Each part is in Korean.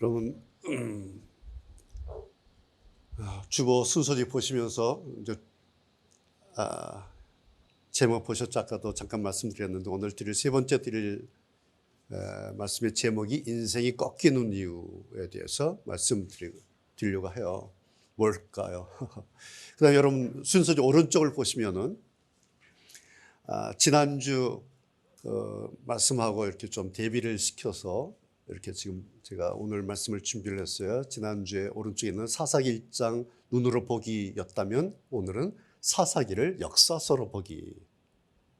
여러분, 주보 순서지 보시면서 이제 제목 보셨죠? 아까도 잠깐 말씀드렸는데 오늘 세 번째 드릴 말씀의 제목이 인생이 꺾이는 이유에 대해서 말씀드리려고 해요. 뭘까요? 그다음 여러분 순서지 오른쪽을 보시면은 지난주 말씀하고 이렇게 좀 대비를 시켜서 이렇게 지금 제가 오늘 말씀을 준비를 했어요. 지난주에 오른쪽에 있는 사사기 1장 눈으로 보기였다면 오늘은 사사기를 역사서로 보기.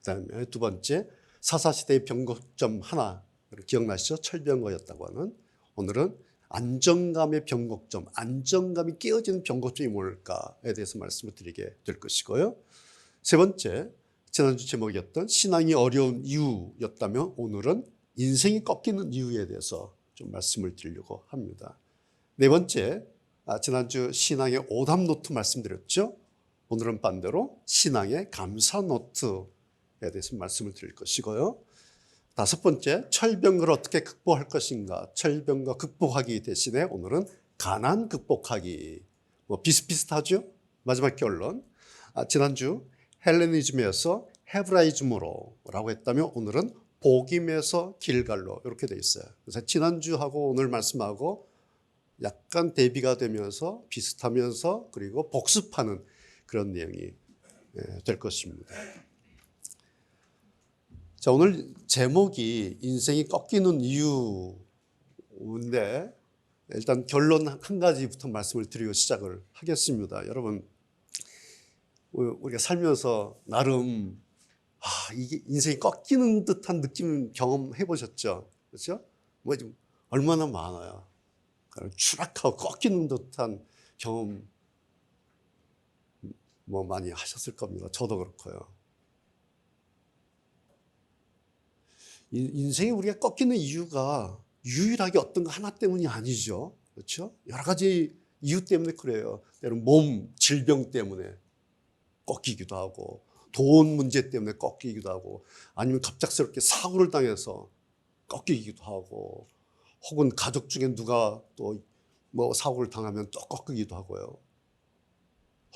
그다음에 두 번째 사사시대의 변곡점 하나 기억나시죠? 철병거였다고 하는. 오늘은 안정감의 변곡점, 안정감이 깨어지는 변곡점이 뭘까에 대해서 말씀을 드리게 될 것이고요. 세 번째, 지난주 제목이었던 신앙이 어려운 이유였다면 오늘은 인생이 꺾이는 이유에 대해서 좀 말씀을 드리려고 합니다. 네 번째, 지난주 신앙의 오답 노트 말씀드렸죠. 오늘은 반대로 신앙의 감사 노트에 대해서 말씀을 드릴 것이고요. 다섯 번째, 철병을 어떻게 극복할 것인가. 철병과 극복하기 대신에 오늘은 가난 극복하기. 비슷비슷하죠? 마지막 결론. 지난주 헬레니즘에서 헤브라이즘으로라고 했다면 오늘은 복임에서 길갈로 이렇게 돼 있어요. 그래서 지난주하고 오늘 말씀하고 약간 대비가 되면서 비슷하면서 그리고 복습하는 그런 내용이 될 것입니다. 자, 오늘 제목이 인생이 꺾이는 이유인데 일단 결론 한 가지부터 말씀을 드리고 시작을 하겠습니다. 여러분, 우리가 살면서 나름 이게 인생이 꺾이는 듯한 느낌 경험해 보셨죠? 그렇죠? 좀 얼마나 많아요. 추락하고 꺾이는 듯한 경험 많이 하셨을 겁니다. 저도 그렇고요. 인생이 우리가 꺾이는 이유가 유일하게 어떤 거 하나 때문이 아니죠. 그렇죠? 여러 가지 이유 때문에 그래요. 때로는 몸, 질병 때문에 꺾이기도 하고 돈 문제 때문에 꺾이기도 하고 아니면 갑작스럽게 사고를 당해서 꺾이기도 하고 혹은 가족 중에 누가 또 사고를 당하면 또 꺾이기도 하고요.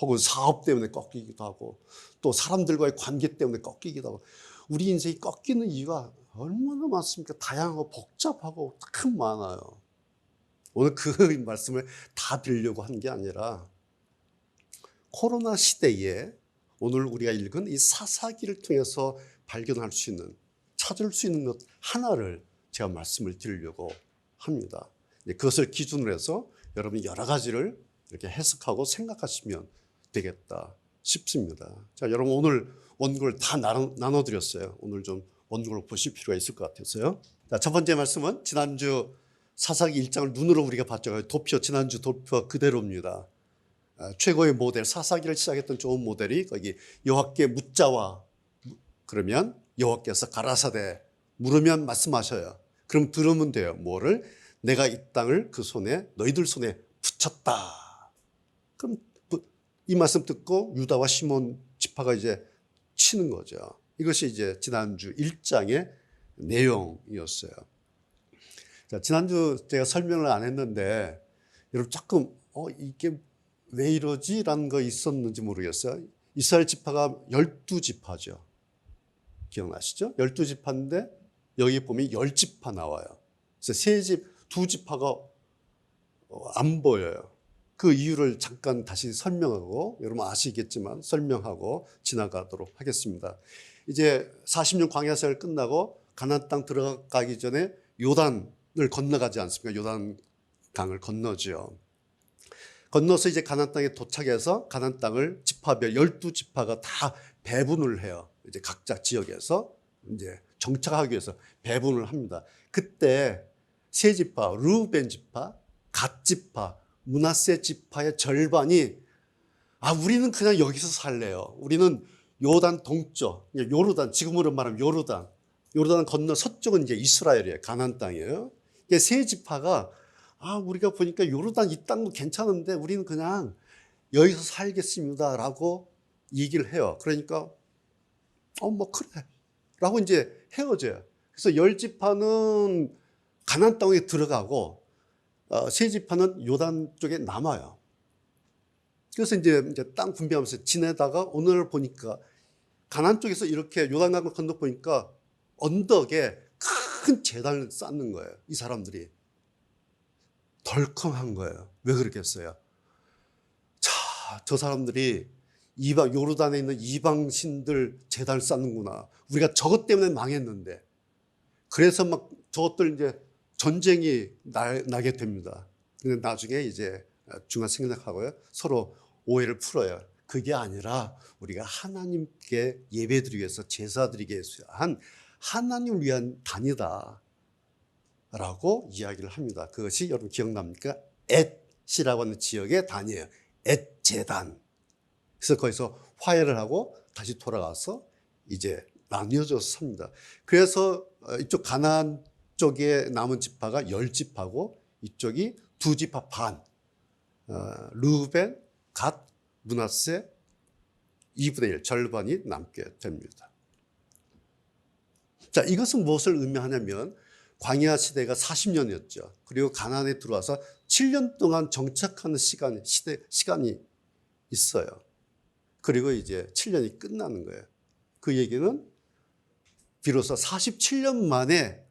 혹은 사업 때문에 꺾이기도 하고 또 사람들과의 관계 때문에 꺾이기도 하고 우리 인생이 꺾이는 이유가 얼마나 많습니까? 다양하고 복잡하고 참 많아요. 오늘 그 말씀을 다 드리려고 한 게 아니라 코로나 시대에 오늘 우리가 읽은 이 사사기를 통해서 발견할 수 있는, 찾을 수 있는 것 하나를 제가 말씀을 드리려고 합니다. 그것을 기준으로 해서 여러분이 여러 가지를 이렇게 해석하고 생각하시면 되겠다 싶습니다. 자, 여러분 오늘 원고를 다 나눠드렸어요. 오늘 좀 원고를 보실 필요가 있을 것 같아서요. 자, 첫 번째 말씀은 지난주 사사기 1장을 눈으로 우리가 봤죠. 도표, 지난주 도표 그대로입니다. 최고의 모델, 사사기를 시작했던 좋은 모델이 거기 여호와께 묻자와 그러면 여호와께서 가라사대 물으면 말씀하셔요. 그럼 들으면 돼요. 뭐를? 내가 이 땅을 그 손에 너희들 손에 붙였다. 그럼 이 말씀 듣고 유다와 시몬 지파가 이제 치는 거죠. 이것이 이제 지난주 1장의 내용이었어요. 자, 지난주 제가 설명을 안 했는데 여러분 조금 이게 왜 이러지? 라는 거 있었는지 모르겠어요. 이스라엘 지파가 12지파죠. 기억나시죠? 12지파인데 여기 보면 10지파 나와요. 그래서 2지파가 안 보여요. 그 이유를 잠깐 다시 설명하고 여러분 아시겠지만 설명하고 지나가도록 하겠습니다. 이제 40년 광야 생활 끝나고 가나안 땅 들어가기 전에 요단을 건너가지 않습니까? 요단 강을 건너죠. 건너서 이제 가나안 땅에 도착해서 가나안 땅을 지파별 12지파가 다 배분을 해요. 이제 각자 지역에서 이제 정착하기 위해서 배분을 합니다. 그때 세 지파, 르우벤 지파, 갓 지파, 므낫세 지파의 절반이 우리는 그냥 여기서 살래요. 우리는 요단 동쪽, 요르단, 지금으로 말하면 요르단 건너 서쪽은 이제 이스라엘이에요. 가나안 땅이에요. 세 지파가 우리가 보니까 요르단 이 땅도 괜찮은데 우리는 그냥 여기서 살겠습니다 라고 얘기를 해요. 그러니까 그래 라고 이제 헤어져요. 그래서 10지파는 가나안 땅에 들어가고 세 지파는 요단 쪽에 남아요. 그래서 이제 땅 분배하면서 지내다가 오늘 보니까 가나안 쪽에서 이렇게 요단강을 건너 보니까 언덕에 큰 제단을 쌓는 거예요. 이 사람들이 덜컹한 거예요. 왜 그렇겠어요? 자, 저 사람들이 이방 요르단에 있는 이방 신들 제단을 쌓는구나. 우리가 저것 때문에 망했는데. 그래서 막 저것들 이제 전쟁이 나게 됩니다. 근데 나중에 이제 중간 생략하고요. 서로 오해를 풀어요. 그게 아니라 우리가 하나님께 예배드리기 위해서 제사드리기 위해서 한 하나님을 위한 단이다 라고 이야기를 합니다. 그것이 여러분 기억납니까? 엣이라고 하는 지역의 단이에요. 엣 제단. 그래서 거기서 화해를 하고 다시 돌아가서 이제 나뉘어져서 삽니다. 그래서 이쪽 가나안 쪽에 남은 지파가 10지파고 이쪽이 2지파 반, 르우벤, 갓, 므낫세 2분의 1 절반이 남게 됩니다. 자, 이것은 무엇을 의미하냐면 광야 시대가 40년이었죠. 그리고 가나안에 들어와서 7년 동안 정착하는 시간이 있어요. 그리고 이제 7년이 끝나는 거예요. 그 얘기는 비로소 47년 만에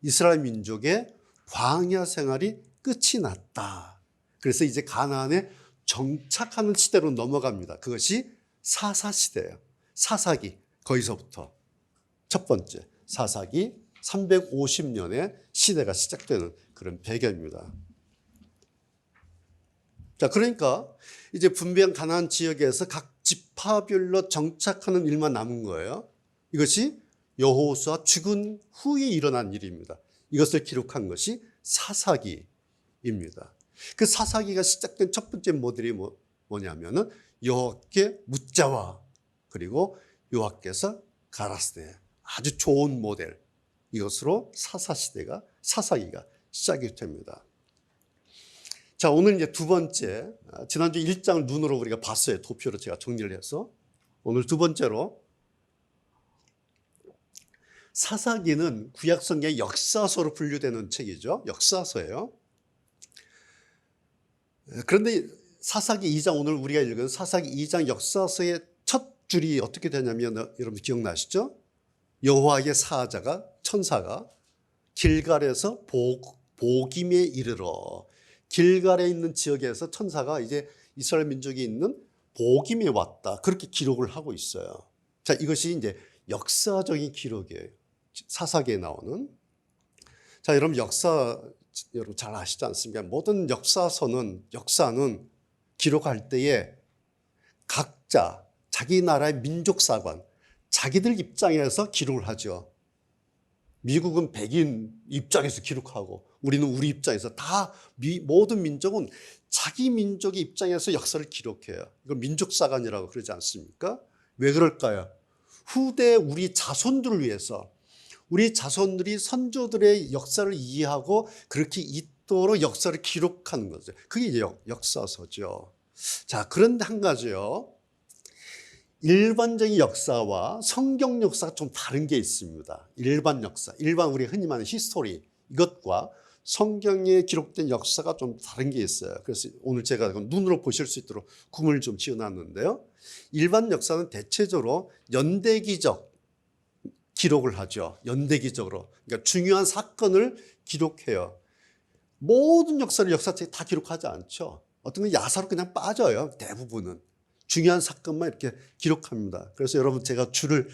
이스라엘 민족의 광야 생활이 끝이 났다. 그래서 이제 가나안에 정착하는 시대로 넘어갑니다. 그것이 사사시대예요. 사사기, 거기서부터 첫 번째 사사기 350년의 시대가 시작되는 그런 배경입니다. 자, 그러니까 이제 분배한 가나안 지역에서 각 지파별로 정착하는 일만 남은 거예요. 이것이 여호수아 죽은 후에 일어난 일입니다. 이것을 기록한 것이 사사기입니다. 그 사사기가 시작된 첫 번째 모델이 뭐냐면은 여호와께 묻자와 그리고 여호와께서 가라사대, 아주 좋은 모델. 이것으로 사사기가 시작이 됩니다. 자, 오늘 이제 두 번째, 지난주 1장을 눈으로 우리가 봤어요. 도표로 제가 정리를 해서. 오늘 두 번째로 사사기는 구약성경의 역사서로 분류되는 책이죠. 역사서예요. 그런데 사사기 2장, 오늘 우리가 읽은 사사기 2장 역사서의 첫 줄이 어떻게 되냐면 여러분 기억나시죠? 여호와의 사자가, 천사가 길갈에서 보김에 이르러, 길갈에 있는 지역에서 천사가 이제 이스라엘 민족이 있는 보김에 왔다. 그렇게 기록을 하고 있어요. 자, 이것이 이제 역사적인 기록이에요. 사사기에 나오는. 자, 여러분 여러분 잘 아시지 않습니까? 모든 역사는 기록할 때에 각자 자기 나라의 민족사관, 자기들 입장에서 기록을 하죠. 미국은 백인 입장에서 기록하고 우리는 우리 입장에서 다 모든 민족은 자기 민족의 입장에서 역사를 기록해요. 이걸 민족사관이라고 그러지 않습니까? 왜 그럴까요? 후대 우리 자손들을 위해서 우리 자손들이 선조들의 역사를 이해하고 그렇게 있도록 역사를 기록하는 거죠. 그게 이제 역사서죠. 자, 그런데 한 가지요. 일반적인 역사와 성경 역사가 좀 다른 게 있습니다. 일반 역사, 일반 우리 흔히 말하는 히스토리, 이것과 성경에 기록된 역사가 좀 다른 게 있어요. 그래서 오늘 제가 눈으로 보실 수 있도록 구문을 좀 지어놨는데요. 일반 역사는 대체적으로 연대기적 기록을 하죠. 연대기적으로. 그러니까 중요한 사건을 기록해요. 모든 역사책에 다 기록하지 않죠. 어떤 건 야사로 그냥 빠져요. 대부분은. 중요한 사건만 이렇게 기록합니다. 그래서 여러분 제가 줄을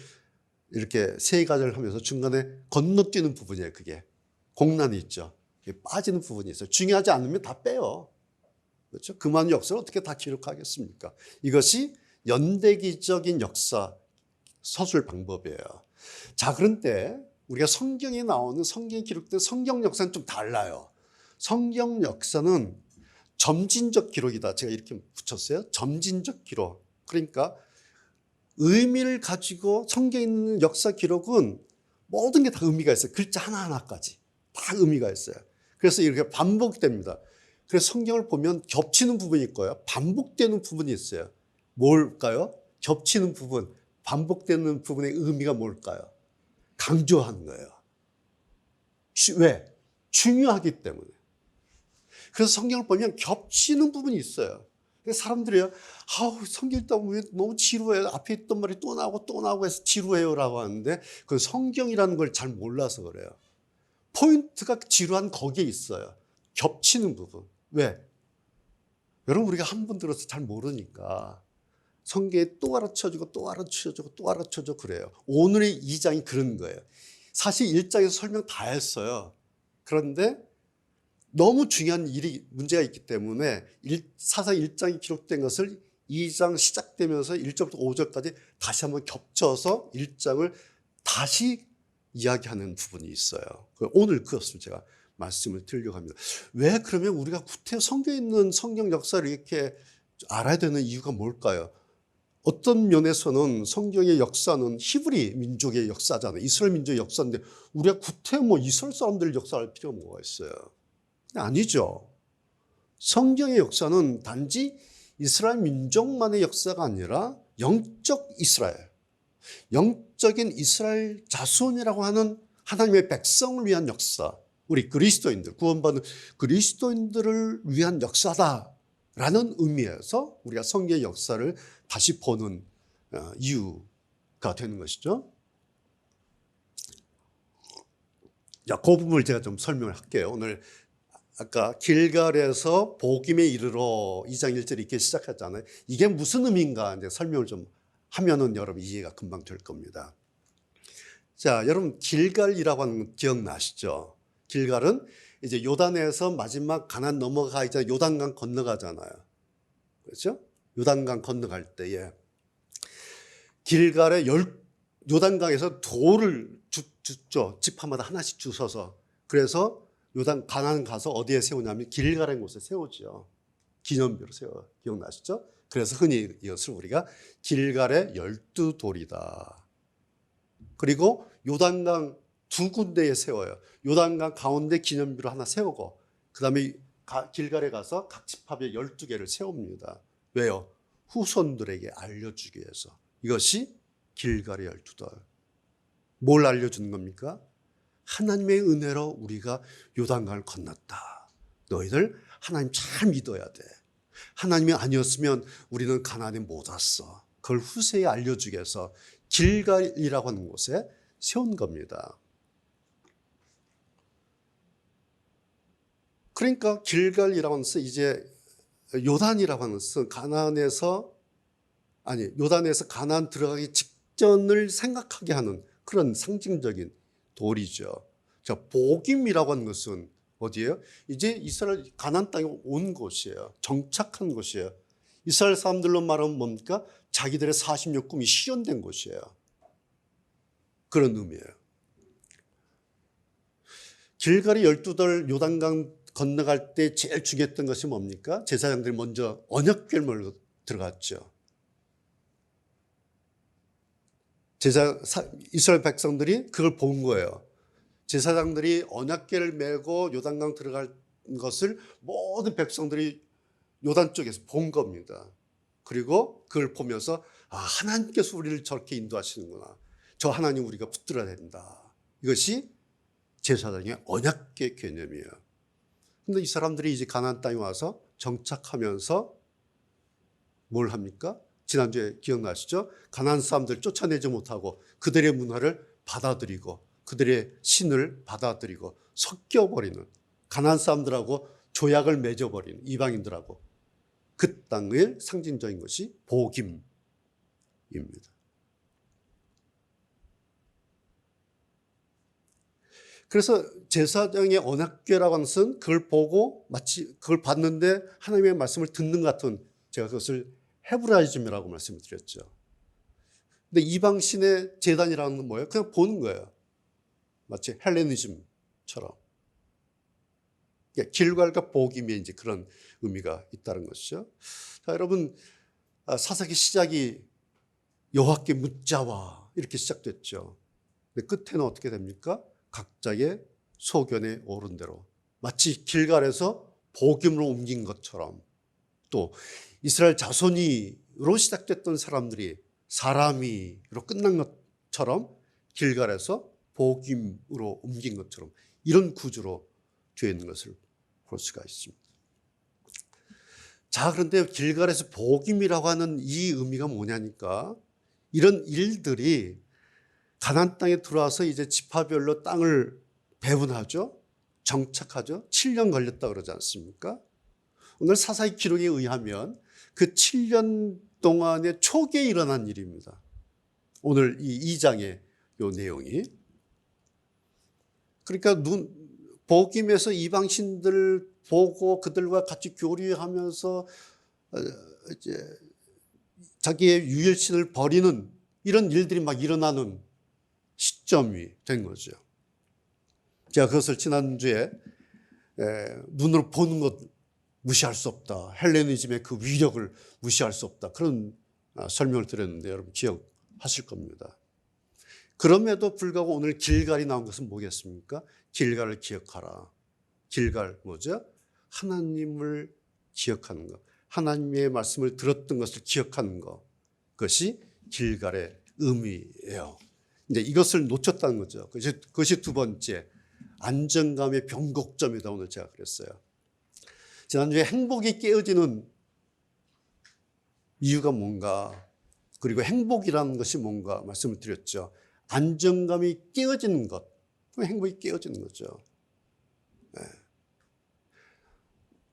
이렇게 세 가지를 하면서 중간에 건너뛰는 부분이에요. 그게 공란이 있죠. 빠지는 부분이 있어요. 중요하지 않으면 다 빼요. 그렇죠? 그만 역사를 어떻게 다 기록하겠습니까? 이것이 연대기적인 역사 서술 방법이에요. 자, 그런데 우리가 성경에 나오는 성경에 기록된 성경 역사는 좀 달라요. 성경 역사는 점진적 기록이다. 제가 이렇게 붙였어요. 점진적 기록. 그러니까 의미를 가지고 성경에 있는 역사 기록은 모든 게 다 의미가 있어요. 글자 하나하나까지 다 의미가 있어요. 그래서 이렇게 반복됩니다. 그래서 성경을 보면 겹치는 부분이 있고요. 반복되는 부분이 있어요. 뭘까요? 겹치는 부분, 반복되는 부분의 의미가 뭘까요? 강조하는 거예요. 왜? 중요하기 때문에. 그래서 성경을 보면 겹치는 부분이 있어요. 사람들이요, 아우, 성경 읽다 보면 너무 지루해요. 앞에 있던 말이 또 나오고 또 나오고 해서 지루해요라고 하는데, 그 성경이라는 걸 잘 몰라서 그래요. 포인트가 지루한 거기에 있어요. 겹치는 부분. 왜? 여러분, 우리가 한 번 들어서 잘 모르니까 성경에 또 가르쳐주고 또 가르쳐주고 또 가르쳐주고 그래요. 오늘의 2장이 그런 거예요. 사실 1장에서 설명 다 했어요. 그런데 너무 중요한 문제가 있기 때문에 사상 1장이 기록된 것을 2장 시작되면서 1절부터 5절까지 다시 한번 겹쳐서 1장을 다시 이야기하는 부분이 있어요. 오늘 그것을 제가 말씀을 드리려고 합니다. 왜 그러면 우리가 구태 성경에 있는 성경 역사를 이렇게 알아야 되는 이유가 뭘까요? 어떤 면에서는 성경의 역사는 히브리 민족의 역사잖아요. 이스라엘 민족의 역사인데 우리가 구태 이스라엘 사람들 역사를 필요가 뭐가 있어요? 아니죠. 성경의 역사는 단지 이스라엘 민족만의 역사가 아니라 영적 이스라엘, 영적인 이스라엘 자손이라고 하는 하나님의 백성을 위한 역사, 우리 그리스도인들, 구원받은 그리스도인들을 위한 역사다라는 의미에서 우리가 성경의 역사를 다시 보는 이유가 되는 것이죠. 자, 그 부분을 제가 좀 설명을 할게요. 오늘 아까 길갈에서 복임에 이르러 2장 1절이 이렇게 시작했잖아요. 이게 무슨 의미인가 이제 설명을 좀 하면은 여러분 이해가 금방 될 겁니다. 자, 여러분 길갈이라고 하는 거 기억나시죠? 길갈은 이제 요단에서 마지막 가나안 넘어가 이제 요단강 건너가잖아요. 그렇죠? 요단강 건너갈 때에 길갈에 요단강에서 돌을 줍죠. 지파마다 하나씩 주워서. 그래서 요단 가나안 가서 어디에 세우냐면 길갈의 곳에 세우죠. 기념비로 세워. 기억나시죠? 그래서 흔히 이것을 우리가 길갈의 12돌이다. 그리고 요단강 두 군데에 세워요. 요단강 가운데 기념비로 하나 세우고 그다음에 길갈에 가서 각 지파에 12개를 세웁니다. 왜요? 후손들에게 알려주기 위해서. 이것이 길갈의 12돌. 뭘 알려주는 겁니까? 하나님의 은혜로 우리가 요단강을 건넜다. 너희들 하나님 잘 믿어야 돼. 하나님이 아니었으면 우리는 가나안에 못 왔어. 그걸 후세에 알려주기 위해서 길갈이라고 하는 곳에 세운 겁니다. 그러니까 길갈이라고 하는 것은 이제 요단이라고 하는 것은 요단에서 가나안 들어가기 직전을 생각하게 하는 그런 상징적인 돌이죠. 자, 복임이라고 하는 것은 어디예요? 이제 이스라엘 가나안 땅에 온 곳이에요. 정착한 곳이에요. 이스라엘 사람들로 말하면 뭡니까? 자기들의 40년 꿈이 실현된 곳이에요. 그런 의미예요. 길갈이 12돌 요단강 건너갈 때 제일 중요했던 것이 뭡니까? 제사장들이 먼저 언약궤를 몰고 들어갔죠. 이스라엘 백성들이 그걸 본 거예요. 제사장들이 언약궤를 메고 요단강 들어갈 것을 모든 백성들이 요단 쪽에서 본 겁니다. 그리고 그걸 보면서 하나님께서 우리를 저렇게 인도하시는구나. 저 하나님 우리가 붙들어야 된다. 이것이 제사장의 언약궤 개념이에요. 그런데 이 사람들이 이제 가나안 땅에 와서 정착하면서 뭘 합니까? 지난주에 기억나시죠? 가나안 사람들 쫓아내지 못하고 그들의 문화를 받아들이고 그들의 신을 받아들이고 섞여버리는 가나안 사람들하고 조약을 맺어버리는 이방인들하고 그 땅의 상징적인 것이 복임입니다. 그래서 제사장의 언약궤라고 하는 것은 그걸 보고 마치 그걸 봤는데 하나님의 말씀을 듣는 것 같은 제가 그것을 헤브라이즘이라고 말씀을 드렸죠. 근데 이방신의 제단이라는 건 뭐예요? 그냥 보는 거예요. 마치 헬레니즘처럼. 길갈과 복임에 이제 그런 의미가 있다는 것이죠. 자, 여러분, 사사기 시작이 여호와께 묻자와 이렇게 시작됐죠. 근데 끝에는 어떻게 됩니까? 각자의 소견에 오른 대로 마치 길갈에서 복임으로 옮긴 것처럼 또 이스라엘 자손이로 시작됐던 사람들이 사람이로 끝난 것처럼 길갈에서 복임으로 옮긴 것처럼 이런 구조로 되어 있는 것을 볼 수가 있습니다. 자, 그런데 길갈에서 복임이라고 하는 이 의미가 뭐냐니까 이런 일들이 가나안 땅에 들어와서 이제 지파별로 땅을 배분하죠. 정착하죠. 7년 걸렸다 그러지 않습니까? 오늘 사사기 기록에 의하면 그 7년 동안의 초기에 일어난 일입니다. 오늘 이 2장의 요 내용이. 그러니까 복임에서 이방신들 보고 그들과 같이 교류하면서 이제 자기의 유일신을 버리는 이런 일들이 막 일어나는 시점이 된 거죠. 제가 그것을 지난주에 눈으로 보는 것 무시할 수 없다. 헬레니즘의 그 위력을 무시할 수 없다. 그런 설명을 드렸는데 여러분 기억하실 겁니다. 그럼에도 불구하고 오늘 길갈이 나온 것은 뭐겠습니까? 길갈을 기억하라. 길갈 뭐죠? 하나님을 기억하는 것. 하나님의 말씀을 들었던 것을 기억하는 것. 그것이 길갈의 의미예요. 이제 이것을 놓쳤다는 거죠. 그것이 두 번째 안정감의 변곡점이다. 오늘 제가 그랬어요. 지난주에 행복이 깨어지는 이유가 뭔가, 그리고 행복이라는 것이 뭔가 말씀을 드렸죠. 안정감이 깨어지는 것, 행복이 깨어지는 거죠. 네.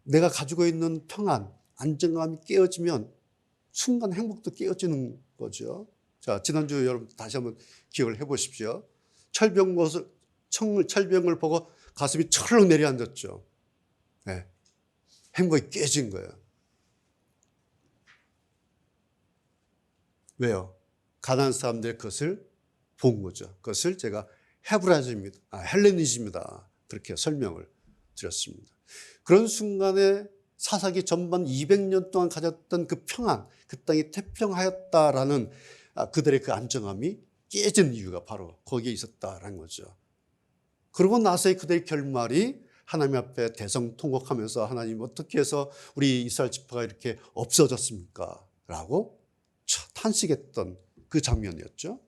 내가 가지고 있는 평안, 안정감이 깨어지면 순간 행복도 깨어지는 거죠. 자, 지난주 여러분 다시 한번 기억을 해보십시오. 철병을 보고 가슴이 철렁 내려앉았죠. 네. 행복이 깨진 거예요. 왜요? 가난한 사람들의 그것을 본 거죠. 그것을 제가 헬레니즘이다. 그렇게 설명을 드렸습니다. 그런 순간에 사사기 전반 200년 동안 가졌던 그 평안, 그 땅이 태평하였다라는 그들의 그 안정함이 깨진 이유가 바로 거기에 있었다라는 거죠. 그러고 나서의 그들의 결말이 하나님 앞에 대성통곡하면서 하나님 어떻게 해서 우리 이스라엘 지파가 이렇게 없어졌습니까? 라고 탄식했던 그 장면이었죠.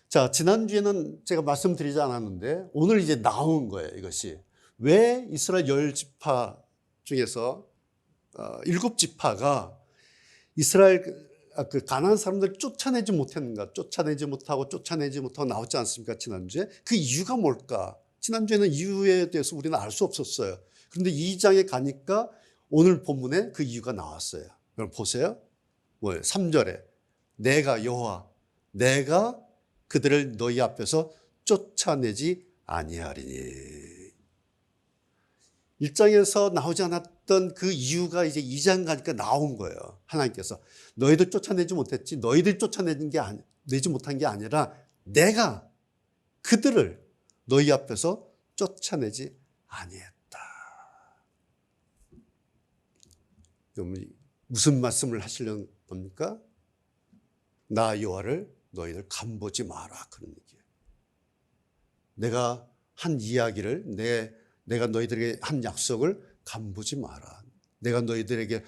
자, 지난주에는 제가 말씀드리지 않았는데 오늘 이제 나온 거예요. 이것이 왜 이스라엘 10지파 중에서 7지파가 이스라엘 그 가나안 사람들을 쫓아내지 못했는가? 쫓아내지 못하고 나왔지 않습니까? 지난주에 그 이유가 뭘까? 지난주에는 이유에 대해서 우리는 알 수 없었어요. 그런데 2장에 가니까 오늘 본문에 그 이유가 나왔어요. 여러분 보세요. 뭐예요? 3절에 내가 여호와 내가 그들을 너희 앞에서 쫓아내지 아니하리니. 1장에서 나오지 않았던 그 이유가 이제 2장 가니까 나온 거예요. 하나님께서 너희들 쫓아내지 못했지, 너희들 내지 못한 게 아니라 내가 그들을 너희 앞에서 쫓아내지 아니했다. 무슨 말씀을 하시려는 겁니까? 나 여호와를 너희들 간보지 마라. 그런 얘기예요. 내가 한 이야기를, 내가 너희들에게 한 약속을 간보지 마라. 내가 너희들에게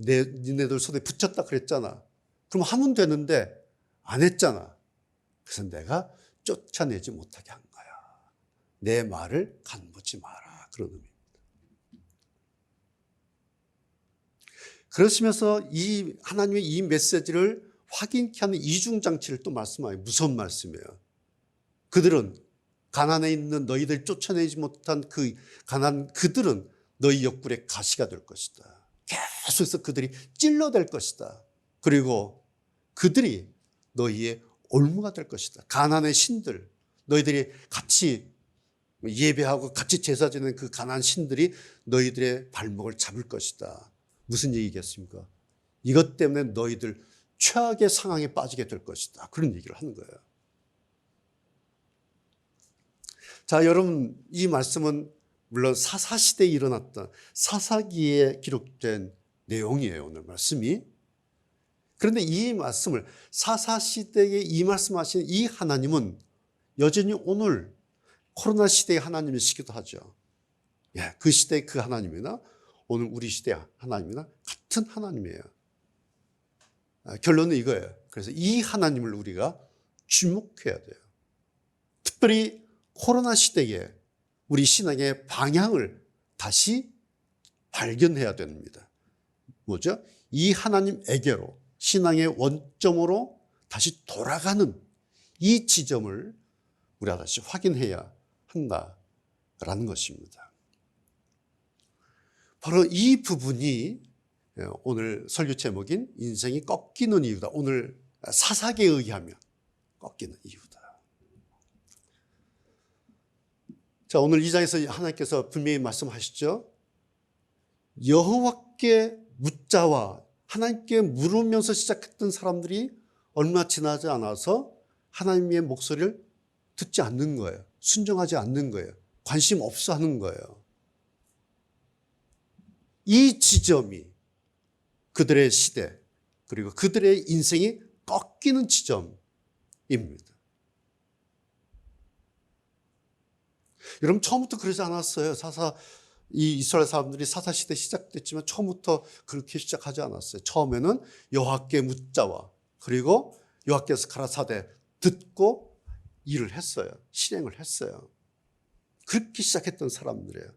니네들 손에 붙였다 그랬잖아. 그럼 하면 되는데 안 했잖아. 그래서 내가 쫓아내지 못하게 한 거야. 내 말을 간보지 마라. 그런 의미입니다. 그러시면서 이 하나님의 이 메시지를 확인케 하는 이중장치를 또 말씀하여요. 무서운 말씀이에요. 그들은 가난에 있는 너희들 쫓아내지 못한 그들은 너희 옆구리에 가시가 될 것이다. 계속해서 그들이 찔러댈 것이다. 그리고 그들이 너희의 올무가 될 것이다. 가난의 신들, 너희들이 같이 예배하고 같이 제사 지내는 그 가난한 신들이 너희들의 발목을 잡을 것이다. 무슨 얘기겠습니까? 이것 때문에 너희들 최악의 상황에 빠지게 될 것이다. 그런 얘기를 하는 거예요. 자, 여러분, 이 말씀은 물론 사사시대에 일어났던 사사기에 기록된 내용이에요. 오늘 말씀이. 그런데 이 말씀을 사사시대에 이 말씀하신 이 하나님은 여전히 오늘 코로나 시대의 하나님이시기도 하죠. 예, 그 시대의 그 하나님이나 오늘 우리 시대의 하나님이나 같은 하나님이에요. 결론은 이거예요. 그래서 이 하나님을 우리가 주목해야 돼요. 특별히 코로나 시대에 우리 신앙의 방향을 다시 발견해야 됩니다. 뭐죠? 이 하나님에게로, 신앙의 원점으로 다시 돌아가는 이 지점을 우리가 다시 확인해야 한다라는 것입니다. 바로 이 부분이 오늘 설교 제목인 인생이 꺾이는 이유다. 오늘 사사기에 의하면 꺾이는 이유다. 자, 오늘 이 장에서 하나님께서 분명히 말씀하시죠. 여호와께 묻자와 하나님께 물으면서 시작했던 사람들이 얼마 지나지 않아서 하나님의 목소리를 듣지 않는 거예요. 순종하지 않는 거예요. 관심 없어 하는 거예요. 이 지점이 그들의 시대 그리고 그들의 인생이 꺾이는 지점입니다. 여러분 처음부터 그러지 않았어요. 이 이스라엘 사람들이 사사시대 시작됐지만 처음부터 그렇게 시작하지 않았어요. 처음에는 여호와께 묻자와 그리고 여호와께서 가라사대 듣고 일을 했어요. 실행을 했어요. 그렇게 시작했던 사람들이에요.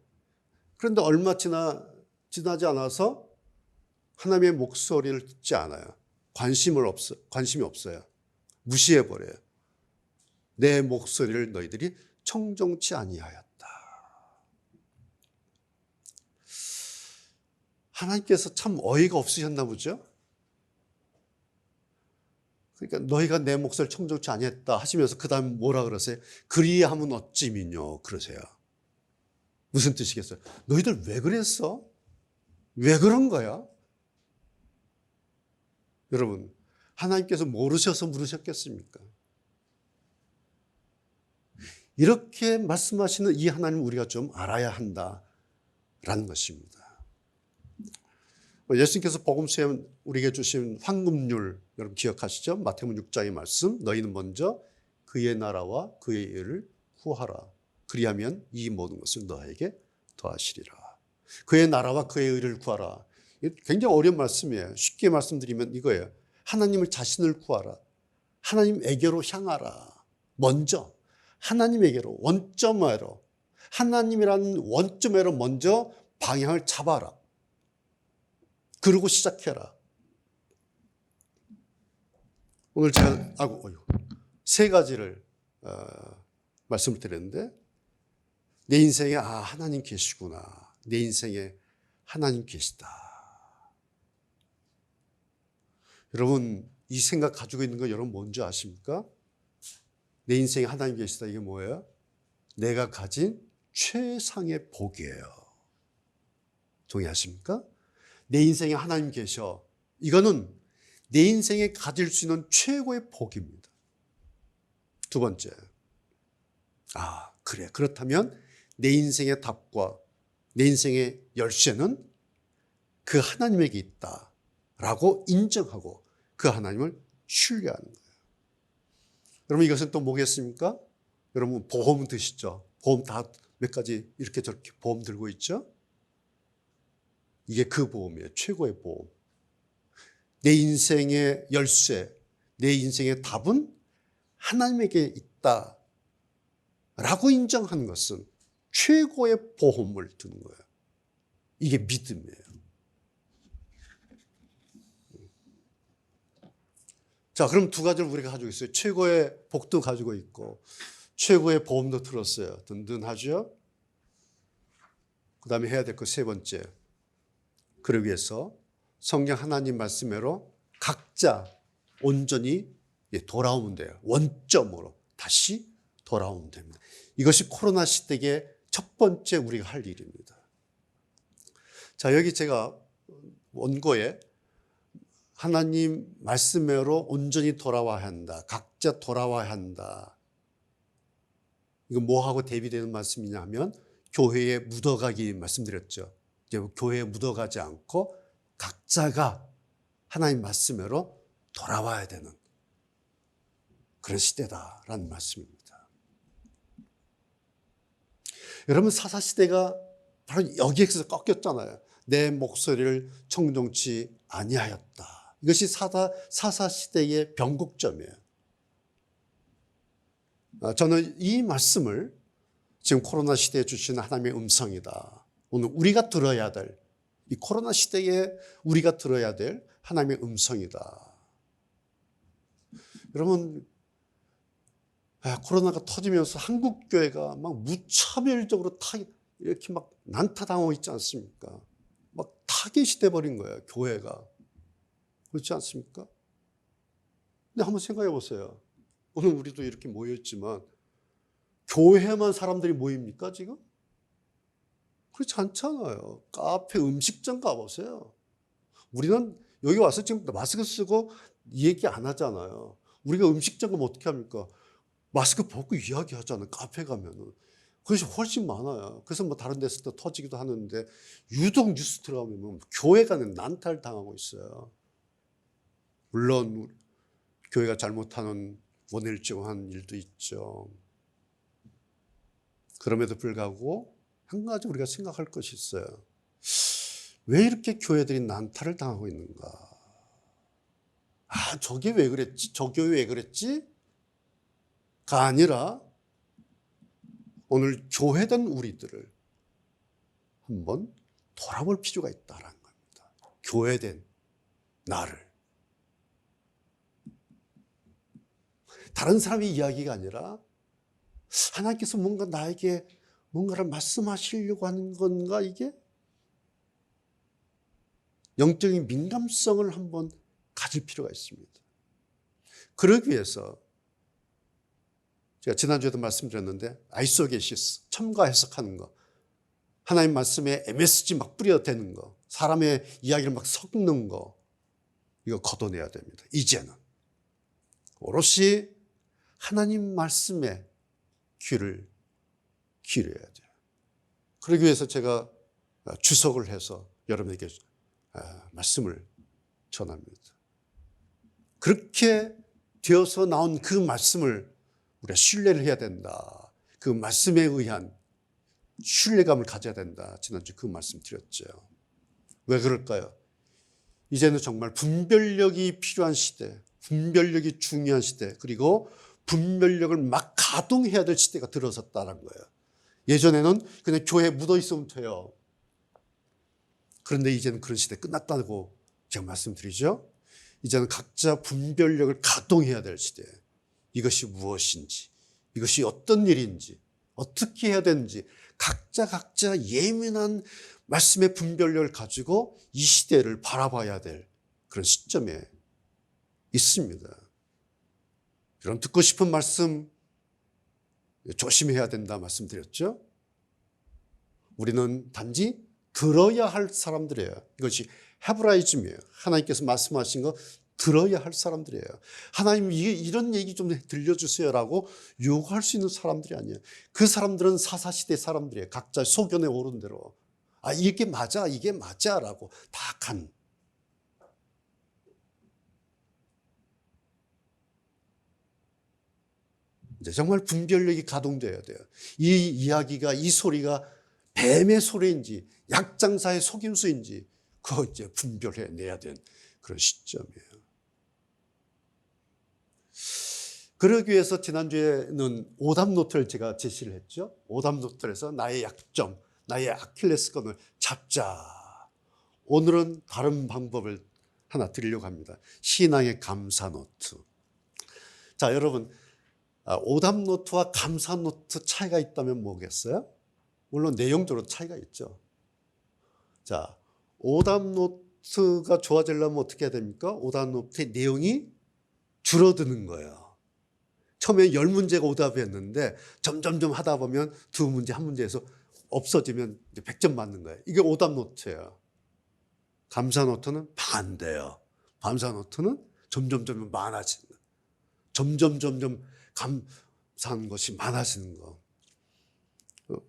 그런데 얼마 지나지 않아서 하나님의 목소리를 듣지 않아요. 관심이 없어요. 무시해버려요. 내 목소리를 너희들이 청종치 아니하였다. 하나님께서 참 어이가 없으셨나 보죠? 그러니까 너희가 내 목소리를 청종치 아니했다 하시면서 그 다음에 뭐라 그러세요? 그리하면 어찌미뇨 그러세요. 무슨 뜻이겠어요? 너희들 왜 그랬어? 왜 그런 거야? 여러분 하나님께서 모르셔서 물으셨겠습니까? 이렇게 말씀하시는 이 하나님을 우리가 좀 알아야 한다라는 것입니다. 예수님께서 복음서에 우리에게 주신 황금률 여러분 기억하시죠? 마태복음 6장의 말씀 너희는 먼저 그의 나라와 그의 의를 구하라. 그리하면 이 모든 것을 너에게 더하시리라. 그의 나라와 그의 의를 구하라. 굉장히 어려운 말씀이에요. 쉽게 말씀드리면 이거예요. 하나님을 자신을 구하라. 하나님에게로 향하라. 먼저 하나님에게로 원점으로 하나님이라는 원점으로 먼저 방향을 잡아라. 그러고 시작해라. 오늘 제가 세 가지를 말씀을 드렸는데 내 인생에 하나님 계시구나. 내 인생에 하나님 계시다. 여러분 이 생각 가지고 있는 거 여러분 뭔지 아십니까? 내 인생에 하나님 계시다. 이게 뭐예요? 내가 가진 최상의 복이에요. 동의하십니까? 내 인생에 하나님 계셔. 이거는 내 인생에 가질 수 있는 최고의 복입니다. 두 번째. 그래. 그렇다면 내 인생의 답과 내 인생의 열쇠는 그 하나님에게 있다라고 인정하고 그 하나님을 신뢰하는 거예요. 여러분 이것은 또 뭐겠습니까? 여러분 보험 드시죠? 보험 다 몇 가지 이렇게 저렇게 보험 들고 있죠? 이게 그 보험이에요. 최고의 보험. 내 인생의 열쇠, 내 인생의 답은 하나님에게 있다라고 인정하는 것은 최고의 보험을 두는 거예요. 이게 믿음이에요. 자, 그럼 두 가지를 우리가 가지고 있어요. 최고의 복도 가지고 있고 최고의 보험도 들었어요. 든든하죠? 그 다음에 해야 될 거 세 번째. 그러기 위해서 성경 하나님 말씀대로 각자 온전히 돌아오면 돼요. 원점으로 다시 돌아오면 됩니다. 이것이 코로나 시대의 첫 번째 우리가 할 일입니다. 자, 여기 제가 원고에 하나님 말씀대로 온전히 돌아와야 한다. 각자 돌아와야 한다. 이거 뭐하고 대비되는 말씀이냐 하면 교회에 묻어가기 말씀드렸죠. 이제 교회에 묻어가지 않고 각자가 하나님 말씀대로 돌아와야 되는 그런 시대다라는 말씀입니다. 여러분 사사시대가 바로 여기에서 꺾였잖아요. 내 목소리를 청종치 아니하였다. 이것이 사사시대의 변곡점이에요. 저는 이 말씀을 지금 코로나 시대에 주시는 하나님의 음성이다. 오늘 우리가 들어야 될 이 코로나 시대에 우리가 들어야 될 하나님의 음성이다. 여러분, 코로나가 터지면서 한국 교회가 막 무차별적으로 이렇게 막 난타당하고 있지 않습니까? 막 타겟이 돼버린 거예요, 교회가. 그렇지 않습니까? 근데 한번 생각해 보세요. 오늘 우리도 이렇게 모였지만 교회만 사람들이 모입니까, 지금? 그렇지 않잖아요. 카페, 음식점 가보세요. 우리는 여기 와서 지금 마스크 쓰고 얘기 안 하잖아요. 우리가 음식점 가면 어떻게 합니까? 마스크 벗고 이야기하잖아요. 카페 가면은. 그것이 훨씬 많아요. 그래서 뭐 다른 데서 또 터지기도 하는데 유독 뉴스 들어가면 교회가 난탈 당하고 있어요. 물론 교회가 잘못하는 원일증한 일도 있죠. 그럼에도 불구하고 한 가지 우리가 생각할 것이 있어요. 왜 이렇게 교회들이 난타를 당하고 있는가? 저게 왜 그랬지? 저 교회 왜 그랬지? 가 아니라 오늘 교회된 우리들을 한번 돌아볼 필요가 있다는 겁니다. 교회된 나를. 다른 사람의 이야기가 아니라 하나님께서 뭔가 나에게 뭔가를 말씀하시려고 하는 건가 이게? 영적인 민감성을 한번 가질 필요가 있습니다. 그러기 위해서 제가 지난주에도 말씀드렸는데 아이소게시스, 첨가 해석하는 거, 하나님 말씀에 MSG 막 뿌려대는 거, 사람의 이야기를 막 섞는 거, 이거 걷어내야 됩니다. 이제는 오롯이 하나님 말씀에 귀를 기울여야 돼요. 그러기 위해서 제가 주석을 해서 여러분에게 말씀을 전합니다. 그렇게 되어서 나온 그 말씀을 우리가 신뢰를 해야 된다. 그 말씀에 의한 신뢰감을 가져야 된다. 지난주 그 말씀 드렸죠. 왜 그럴까요? 이제는 정말 분별력이 필요한 시대, 분별력이 중요한 시대, 그리고 분별력을 막 가동해야 될 시대가 들어섰다는 거예요. 예전에는 그냥 교회에 묻어 있으면 돼요. 그런데 이제는 그런 시대 끝났다고 제가 말씀드리죠. 이제는 각자 분별력을 가동해야 될 시대. 이것이 무엇인지, 이것이 어떤 일인지, 어떻게 해야 되는지 각자 예민한 말씀의 분별력을 가지고 이 시대를 바라봐야 될 그런 시점에 있습니다. 이런 듣고 싶은 말씀 조심해야 된다 말씀드렸죠. 우리는 단지 들어야 할 사람들이에요. 이것이 헤브라이즘이에요. 하나님께서 말씀하신 거 들어야 할 사람들이에요. 하나님 이런 얘기 좀 들려주세요라고 요구할 수 있는 사람들이 아니에요. 그 사람들은 사사시대 사람들이에요. 각자 소견에 오른 대로 이게 맞아라고 다 간. 이제 정말 분별력이 가동되어야 돼요. 이 이야기가, 이 소리가 뱀의 소리인지 약장사의 속임수인지 그거 이제 분별해내야 되는 그런 시점이에요. 그러기 위해서 지난주에는 오답노트를 제가 제시를 했죠. 오답노트에서 나의 약점, 나의 아킬레스건을 잡자. 오늘은 다른 방법을 하나 드리려고 합니다. 신앙의 감사노트. 자, 여러분, 오답노트와 감사노트 차이가 있다면 뭐겠어요? 물론 내용적으로 차이가 있죠. 자, 오답노트가 좋아지려면 어떻게 해야 됩니까? 오답노트의 내용이 줄어드는 거예요. 처음에 10문제가 오답이었는데 점점점 하다 보면 2문제, 1문제에서 없어지면 이제 100점 맞는 거예요. 이게 오답노트예요. 감사노트는 반대예요. 감사노트는 점점 많아지는 거예요. 점점 감사한 것이 많아지는 거.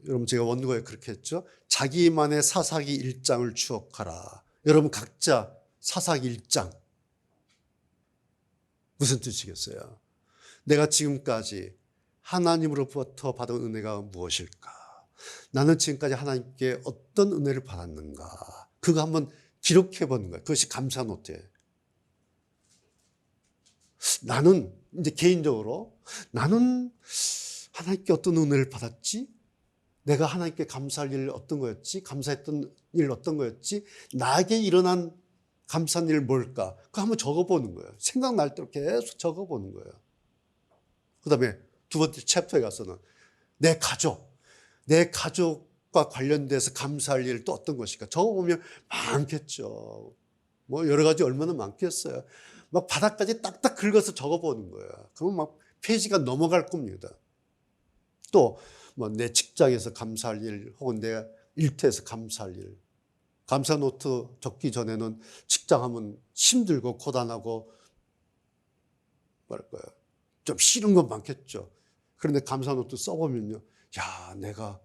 여러분 제가 원고에 그렇게 했죠. 자기만의 사사기 1장을 추억하라. 여러분 각자 사사기 1장 무슨 뜻이겠어요? 내가 지금까지 하나님으로부터 받은 은혜가 무엇일까? 나는 지금까지 하나님께 어떤 은혜를 받았는가? 그거 한번 기록해 보는 거예요. 그것이 감사 노트예요. 나는 이제 개인적으로 나는 하나님께 어떤 은혜를 받았지? 내가 하나님께 감사할 일 어떤 거였지? 감사했던 일 어떤 거였지? 나에게 일어난 감사한 일 뭘까? 그거 한번 적어보는 거예요. 생각날 대로 계속 적어보는 거예요. 그 다음에 두 번째 챕터에 가서는 내 가족과 관련돼서 감사할 일 또 어떤 것일까? 적어보면 많겠죠. 뭐 여러 가지 얼마나 많겠어요. 막 바닥까지 딱딱 긁어서 적어보는 거예요. 그러면 막 페이지가 넘어갈 겁니다. 또 뭐 내 직장에서 감사할 일 혹은 내 일터에서 감사할 일. 감사 노트 적기 전에는 직장 하면 힘들고 고단하고 뭐랄까요, 좀 싫은 건 많겠죠. 그런데 감사 노트 써보면요, 야, 내가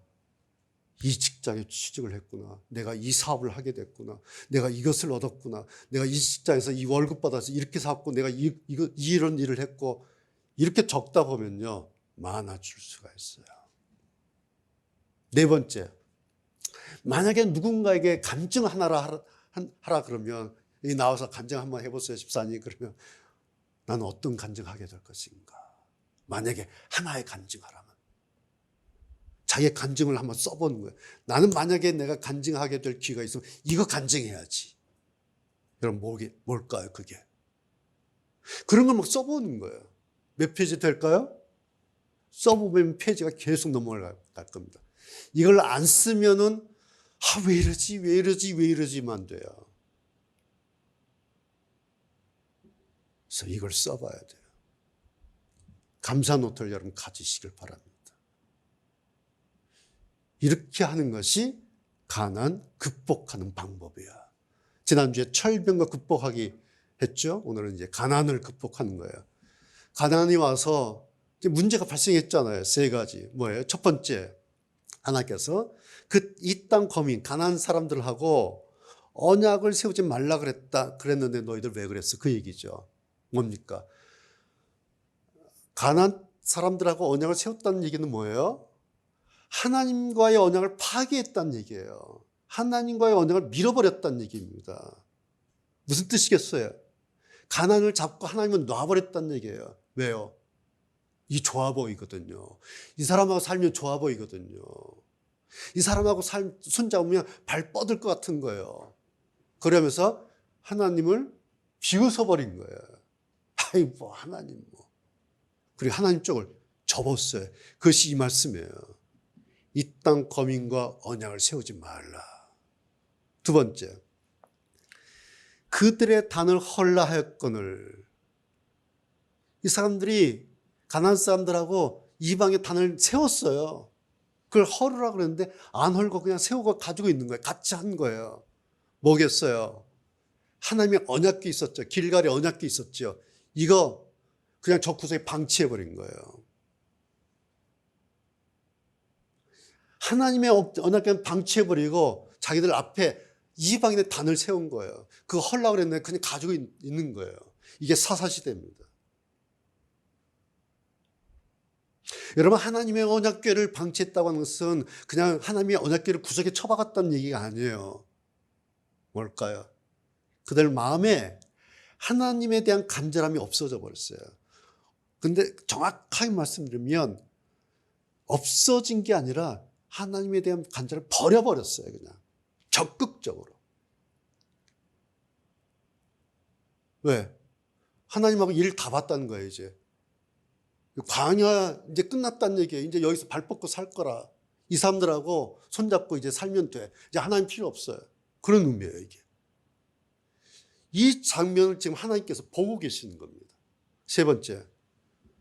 이 직장에 취직을 했구나, 내가 이 사업을 하게 됐구나, 내가 이것을 얻었구나, 내가 이 직장에서 이 월급 받아서 이렇게 살았고, 내가 이런 일을 했고, 이렇게 적다 보면요 많아질 수가 있어요. 네 번째, 만약에 누군가에게 간증 하라 그러면, 여기 나와서 간증 한번 해보세요 집사님. 그러면 나는 어떤 간증하게 될 것인가? 만약에 하나의 간증하라면 자기의 간증을 한번 써보는 거예요. 나는 만약에 내가 간증하게 될 기회가 있으면 이거 간증해야지. 여러분 뭘까요 그게? 그런 걸 막 써보는 거예요. 몇 페이지 될까요? 써보면 페이지가 계속 넘어갈 겁니다. 이걸 안 쓰면은 왜 이러지만 돼요. 그래서 이걸 써봐야 돼요. 감사 노트를 여러분 가지시길 바랍니다. 이렇게 하는 것이 가난 극복하는 방법이야. 지난주에 철병과 극복하기 했죠. 오늘은 이제 가난을 극복하는 거예요. 가난이 와서 문제가 발생했잖아요. 세 가지. 뭐예요? 첫 번째, 하나님께서 이 땅 거민 가난한 사람들하고 언약을 세우지 말라 그랬는데 너희들 왜 그랬어? 그 얘기죠. 뭡니까? 가난한 사람들하고 언약을 세웠다는 얘기는 뭐예요? 하나님과의 언약을 파기했다는 얘기예요. 하나님과의 언약을 밀어버렸다는 얘기입니다. 무슨 뜻이겠어요? 가난을 잡고 하나님은 놔버렸다는 얘기예요. 왜요? 이 좋아 보이거든요. 이 사람하고 살면 좋아 보이거든요. 이 사람하고 손잡으면 발 뻗을 것 같은 거예요. 그러면서 하나님을 비웃어버린 거예요. 아이 뭐 하나님 뭐. 그리고 하나님 쪽을 접었어요. 그것이 이 말씀이에요. 이 땅 거민과 언약을 세우지 말라. 두 번째, 그들의 단을 헐라하였거늘. 이 사람들이 가나안 사람들하고 이방의 단을 세웠어요. 그걸 헐으라 그랬는데 안 헐고 그냥 세우고 가지고 있는 거예요. 같이 한 거예요. 뭐겠어요? 하나님의 언약궤 있었죠. 길갈에 언약궤 있었죠. 이거 그냥 저 구석에 방치해버린 거예요. 하나님의 언약궤는 방치해버리고 자기들 앞에 이방인의 단을 세운 거예요. 그거 헐라 그랬는데 그냥 가지고 있는 거예요. 이게 사사시대입니다. 여러분, 하나님의 언약궤를 방치했다고 하는 것은 그냥 하나님의 언약궤를 구석에 처박았다는 얘기가 아니에요. 뭘까요? 그들 마음에 하나님에 대한 간절함이 없어져 버렸어요. 근데 정확하게 말씀드리면 없어진 게 아니라 하나님에 대한 간절함을 버려버렸어요. 그냥 적극적으로. 왜? 하나님하고 일 다 봤다는 거예요. 이제 광야 이제 끝났다는 얘기예요. 이제 여기서 발 뻗고 살 거라. 이 사람들하고 손잡고 이제 살면 돼. 이제 하나님 필요 없어요. 그런 의미예요. 이게. 이 장면을 지금 하나님께서 보고 계시는 겁니다. 세 번째,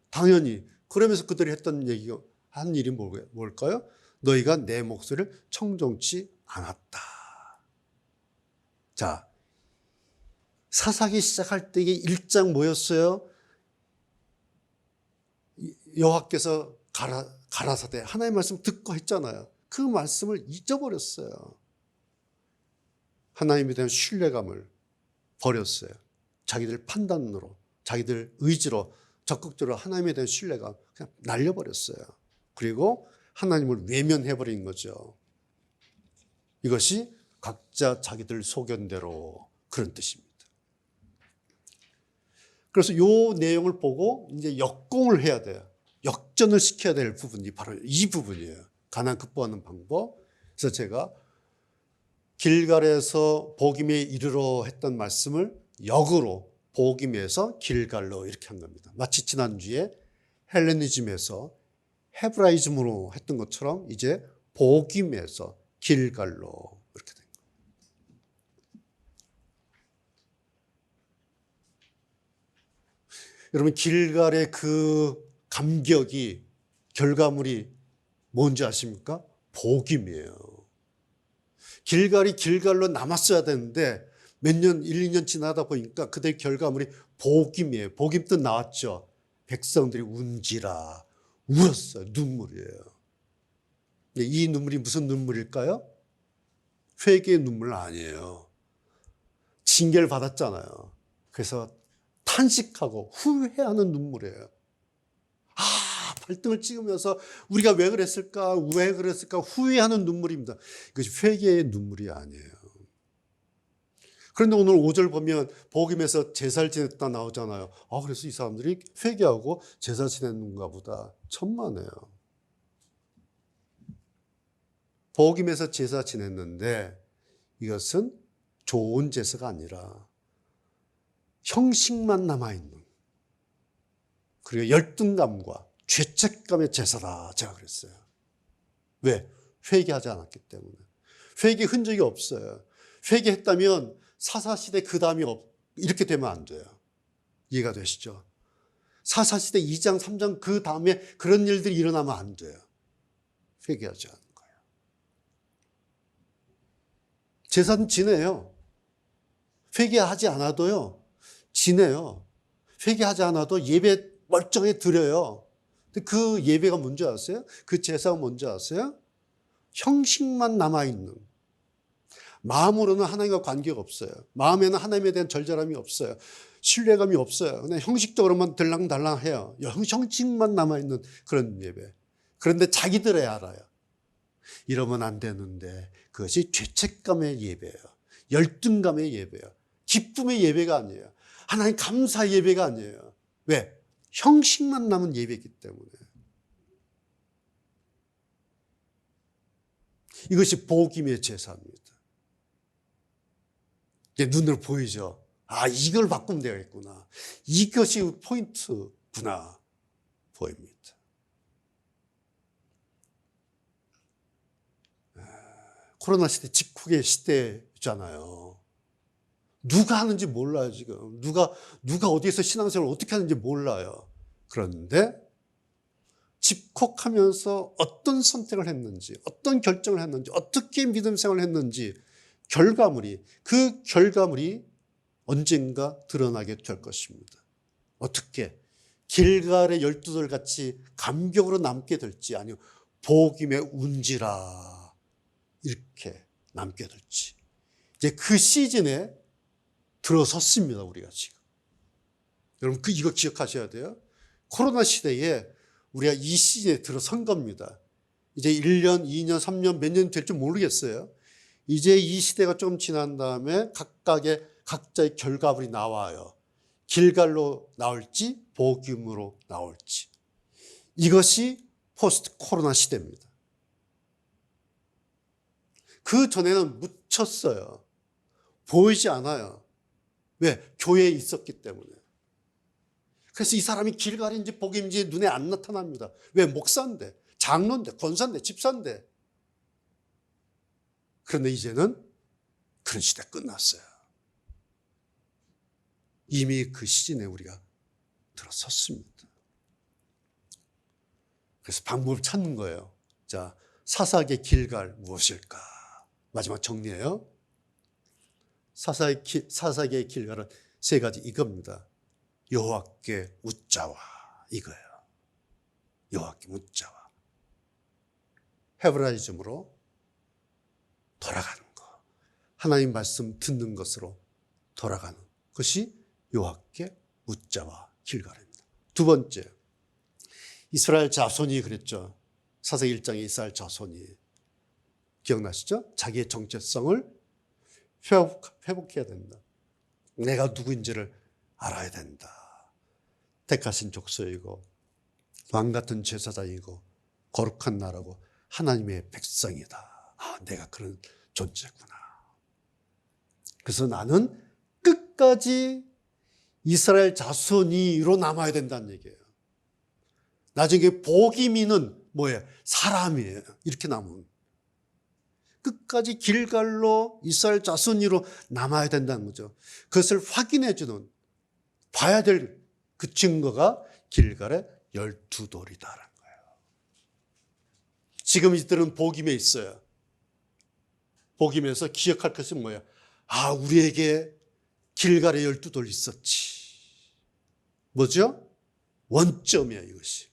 당연히 그러면서 그들이 했던 얘기가 한 일이 뭘까요? 너희가 내 목소리를 청종치 않았다. 자, 사사기 시작할 때 이게 1장 뭐였어요? 여호와께서 가라사대 하나님의 말씀 듣고 했잖아요. 그 말씀을 잊어버렸어요. 하나님에 대한 신뢰감을 버렸어요. 자기들 판단으로, 자기들 의지로 적극적으로 하나님에 대한 신뢰감 그냥 날려버렸어요. 그리고 하나님을 외면해버린 거죠. 이것이 각자 자기들 소견대로 그런 뜻입니다. 그래서 이 내용을 보고 이제 역공을 해야 돼요. 역전을 시켜야 될 부분이 바로 이 부분이에요. 가난 극복하는 방법. 그래서 제가 길갈에서 복임에 이르러 했던 말씀을 역으로 복임에서 길갈로 이렇게 한 겁니다. 마치 지난주에 헬레니즘에서 헤브라이즘으로 했던 것처럼 이제 복임에서 길갈로 이렇게 된 거예요. 여러분, 길갈의 그 감격이 결과물이 뭔지 아십니까? 복임이에요. 길갈이 길갈로 남았어야 되는데 몇 년, 1, 2년 지나다 보니까 그들의 결과물이 복임이에요. 복임 뜻 나왔죠. 백성들이 운지라 울었어요. 눈물이에요. 이 눈물이 무슨 눈물일까요? 회개의 눈물 아니에요. 징계를 받았잖아요. 그래서 탄식하고 후회하는 눈물이에요. 발등을 찍으면서 우리가 왜 그랬을까, 왜 그랬을까 후회하는 눈물입니다. 이것이 회개의 눈물이 아니에요. 그런데 오늘 5절 보면 복음에서 제사를 지냈다 나오잖아요. 그래서 이 사람들이 회개하고 제사 지냈는가 보다. 천만에요. 복음에서 제사 지냈는데 이것은 좋은 제사가 아니라 형식만 남아있는, 그리고 열등감과 죄책감의 제사다, 제가 그랬어요. 왜? 회개하지 않았기 때문에. 회개 흔적이 없어요. 회개했다면 사사시대 그 다음이 이렇게 되면 안 돼요. 이해가 되시죠? 사사시대 2장 3장 그 다음에 그런 일들이 일어나면 안 돼요. 회개하지 않은 거예요. 제사는 지내요. 회개하지 않아도요, 지내요. 회개하지 않아도 예배 멀쩡히 드려요. 근데 그 예배가 뭔지 아세요? 그 제사가 뭔지 아세요? 형식만 남아있는. 마음으로는 하나님과 관계가 없어요. 마음에는 하나님에 대한 절절함이 없어요. 신뢰감이 없어요. 그냥 형식적으로만 들랑달랑해요. 형식만 남아있는 그런 예배. 그런데 자기들이 알아요. 이러면 안 되는데 그것이 죄책감의 예배예요. 열등감의 예배예요. 기쁨의 예배가 아니에요. 하나님 감사 예배가 아니에요. 왜? 형식만 남은 예배이기 때문에. 이것이 복임의 제사입니다. 이제 눈으로 보이죠. 이걸 바꾸면 되겠구나. 이것이 포인트구나 보입니다. 코로나 시대 직후의 시대잖아요. 누가 하는지 몰라요, 지금. 누가 어디에서 신앙생활을 어떻게 하는지 몰라요. 그런데 집콕하면서 어떤 선택을 했는지, 어떤 결정을 했는지, 어떻게 믿음 생활을 했는지 그 결과물이 언젠가 드러나게 될 것입니다. 어떻게? 길갈의 12돌 같이 감격으로 남게 될지, 아니면 복임의 운지라 이렇게 남게 될지. 이제 그 시즌에 들어섰습니다, 우리가 지금. 여러분, 이거 기억하셔야 돼요. 코로나 시대에 우리가 이 시즌에 들어선 겁니다. 이제 1년, 2년, 3년, 몇 년 될지 모르겠어요. 이제 이 시대가 좀 지난 다음에 각자의 결과물이 나와요. 길갈로 나올지, 복음으로 나올지. 이것이 포스트 코로나 시대입니다. 그 전에는 묻혔어요. 보이지 않아요. 왜? 교회에 있었기 때문에. 그래서 이 사람이 길갈인지 복임인지 눈에 안 나타납니다. 왜? 목사인데, 장로인데, 권사인데, 집사인데. 그런데 이제는 그런 시대 끝났어요. 이미 그 시즌에 우리가 들어섰습니다. 그래서 방법을 찾는 거예요. 자, 사사기의 길갈 무엇일까? 마지막 정리해요. 사사기의 길갈은 세 가지 이겁니다. 여호와께 묻자와 이거예요. 여호와께 묻자와. 헤브라이즘으로 돌아가는 것. 하나님 말씀 듣는 것으로 돌아가는 것이 여호와께 묻자와 길갈입니다. 두 번째, 이스라엘 자손이 그랬죠. 사사기 1장에 이스라엘 자손이. 기억나시죠? 자기의 정체성을 회복해야 된다. 내가 누구인지를 알아야 된다. 택하신 족속이고 왕 같은 제사장이고 거룩한 나라고 하나님의 백성이다. 내가 그런 존재구나. 그래서 나는 끝까지 이스라엘 자손이로 남아야 된다는 얘기예요. 나중에 복임이는 뭐예요? 사람이에요. 이렇게 남은. 끝까지 길갈로 이스라엘 자손이로 남아야 된다는 거죠. 그것을 확인해 주는, 봐야 될 그 증거가 길갈의 12돌이다라는 거예요. 지금 이들은 복임에 있어요. 복임에서 기억할 것은 뭐예요? 우리에게 길갈의 12돌 있었지. 뭐죠? 원점이에요, 이것이.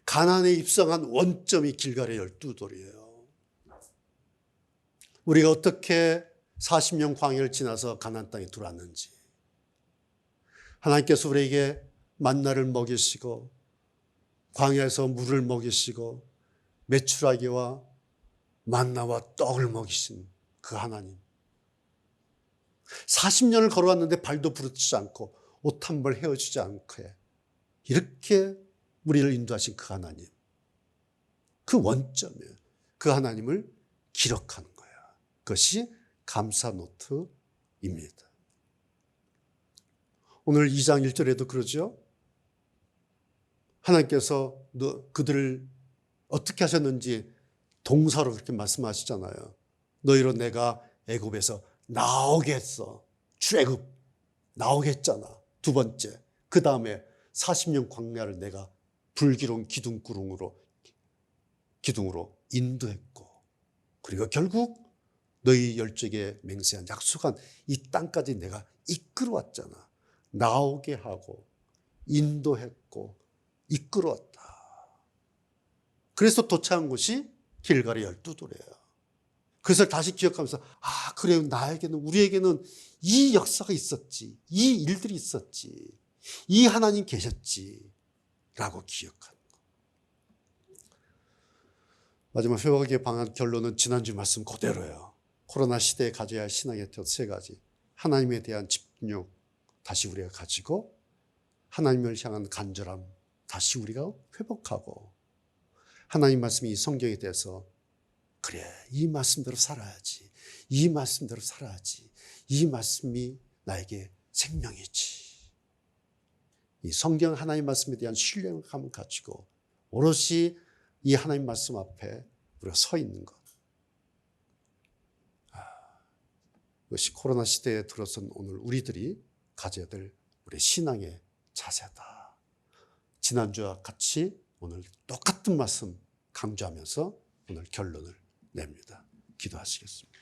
가나안에 입성한 원점이 길갈의 12돌이에요. 우리가 어떻게 40년 광야를 지나서 가나안 땅에 들어왔는지, 하나님께서 우리에게 만나를 먹이시고 광야에서 물을 먹이시고 메추라기와 만나와 떡을 먹이신 그 하나님, 40년을 걸어왔는데 발도 부르치지 않고 옷 한 벌 헤어지지 않고 이렇게 우리를 인도하신 그 하나님, 그 원점이에요. 그 하나님을 기록하는 거예요. 그것이 감사 노트입니다. 오늘 2장 1절에도 그러죠. 하나님께서 그들을 어떻게 하셨는지 동사로 그렇게 말씀하시잖아요. 너희로 내가 애굽에서 나오게 했어. 출애굽 나오게 했잖아. 두 번째. 그 다음에 40년 광야를 내가 불기둥 기둥으로 인도했고, 그리고 결국 너희 열적에 맹세한 약속한 이 땅까지 내가 이끌어왔잖아. 나오게 하고 인도했고 이끌어왔다. 그래서 도착한 곳이 길갈의 12돌이에요. 그래서 다시 기억하면서 그래요. 나에게는, 우리에게는 이 역사가 있었지. 이 일들이 있었지. 이 하나님 계셨지. 라고 기억하는 거. 마지막 회복의 방안 결론은 지난주 말씀 그대로예요. 코로나 시대에 가져야 할 신앙의 태도 3가지. 하나님에 대한 집중력 다시 우리가 가지고, 하나님을 향한 간절함 다시 우리가 회복하고, 하나님 말씀이 이 성경에 대해서 그래, 이 말씀대로 살아야지. 이 말씀대로 살아야지. 이 말씀이 나에게 생명이지. 이 성경 하나님 말씀에 대한 신뢰감을 가지고 오롯이 이 하나님 말씀 앞에 우리가 서 있는 것. 이것이 코로나 시대에 들어선 오늘 우리들이 가져야 될 우리 신앙의 자세다. 지난주와 같이 오늘 똑같은 말씀 강조하면서 오늘 결론을 냅니다. 기도하시겠습니다.